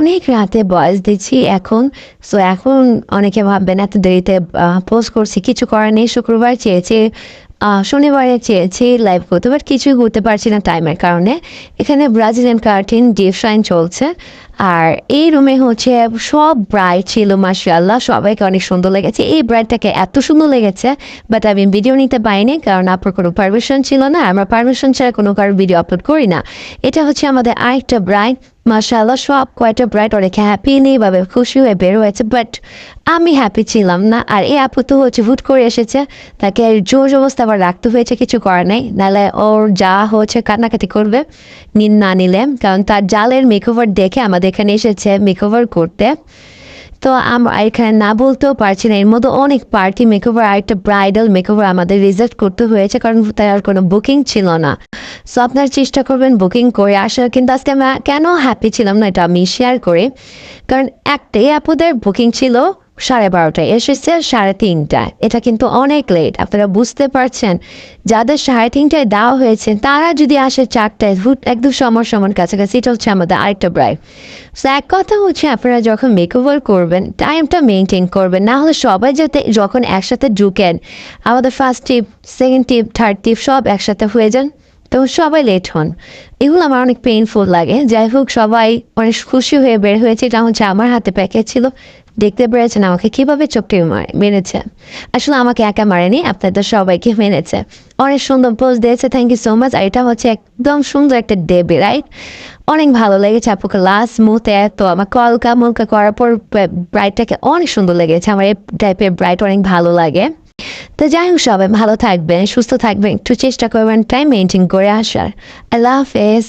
অনেক রাতে ভয়েস দিচ্ছি এখন। সো এখন অনেকে ভাববেন এত দেরিতে পোস্ট করছি, কিছু করার নেই। শুক্রবার চেয়েছি, শনিবারে চেয়েছি লাইভ করতে, বাট কিছুই করতে পারছি না টাইমের কারণে। এখানে ব্রাজিলিয়ান কার্টিন ডিপ শাইন চলছে। আর এই রুমে হচ্ছে সব ব্রাইড ছিল, মাশাআল্লাহ সবাইকে অনেক সুন্দর লেগেছে। এই ব্রাইডটাকে এত সুন্দর লেগেছে, বাট আমি ভিডিও নিতে পারিনি কারণ আপনার কোনো পারমিশন ছিল না। আমরা পারমিশন ছাড়া কোনো কারো ভিডিও আপলোড করি না। এটা হচ্ছে আমাদের আরেকটা ব্রাইড, মাশাআল্লাহ সব কয়টা ব্রাইড অনেক হ্যাপি নেই ভাবে খুশি হয়ে বের হয়েছে, বাট আমি হ্যাপি ছিলাম না। আর এই আপু তো হচ্ছে হুট করে এসেছে, তাকে জোর জবস্তা আবার রাখতে হয়েছে, কিছু করার নেই, নাহলে ওর যা হচ্ছে কান্নাকাটি করবে না নিলে। কারণ তার জালের মেকওভার দেখে আমাদের এখানে এসেছে মেকওভার করতে। তো আমরা এখানে না বলতেও পারছি না, এর মধ্যে অনেক পার্টি মেকওভার আর একটা ব্রাইডাল মেকওভার আমাদের রিজার্ভ করতে হয়েছে কারণ তার কোনো বুকিং ছিল না। সো আপনারা চেষ্টা করবেন বুকিং করে আসার। কিন্তু আজকে আমরা কেন হ্যাপি ছিলাম না এটা আমি শেয়ার করি। কারণ একটাই আপুদের বুকিং ছিল 12:30টায়, এসেছে 3:30টায়। এটা কিন্তু অনেক লেট, আপনারা বুঝতে পারছেন। যাদের 3:30টায় দেওয়া হয়েছে তারা যদি আসে 4টায়, একদম সমান কাছাকাছি। এটা হচ্ছে আমাদের আরেকটা ব্রাইড। সো এক কথা হচ্ছে আপনারা যখন মেকওভার করবেন টাইমটা মেনটেন করবেন, না হলে সবাই যাতে যখন একসাথে ঢুকেন আমাদের ফার্স্ট টিপ, সেকেন্ড টিপ, থার্ড টিপ সব একসাথে হয়ে যান, তো সবাই লেট হন। এগুলো আমার অনেক পেইনফুল লাগে। যাই হোক, সবাই অনেক খুশি হয়ে বের হয়েছে। এটা হচ্ছে আমার হাতে প্যাকেজ ছিল, দেখতে পেরেছেন আমাকে কিভাবে চোখটি মেরেছে। আসলে আমাকে একা মারেনি, আপনাদের সবাইকে মেরেছে। অনেক সুন্দর পোজ দিয়েছে, থ্যাংক ইউ সো মাচ। আর এটা হচ্ছে একদম সুন্দর একটা ডেবি, রাইট? অনেক ভালো লেগেছে আপুকে লাস্ট মুহূর্তে তো আমার কলকা মলকা করার পর ব্রাইডটাকে অনেক সুন্দর লেগেছে। আমার এই টাইপের ব্রাইড অনেক ভালো লাগে। তো যাই হোক, সবাই ভালো থাকবেন, সুস্থ থাকবেন, একটু চেষ্টা করবেন টাইম মেনটেন করে আসার। আল্লাহ হাফেজ।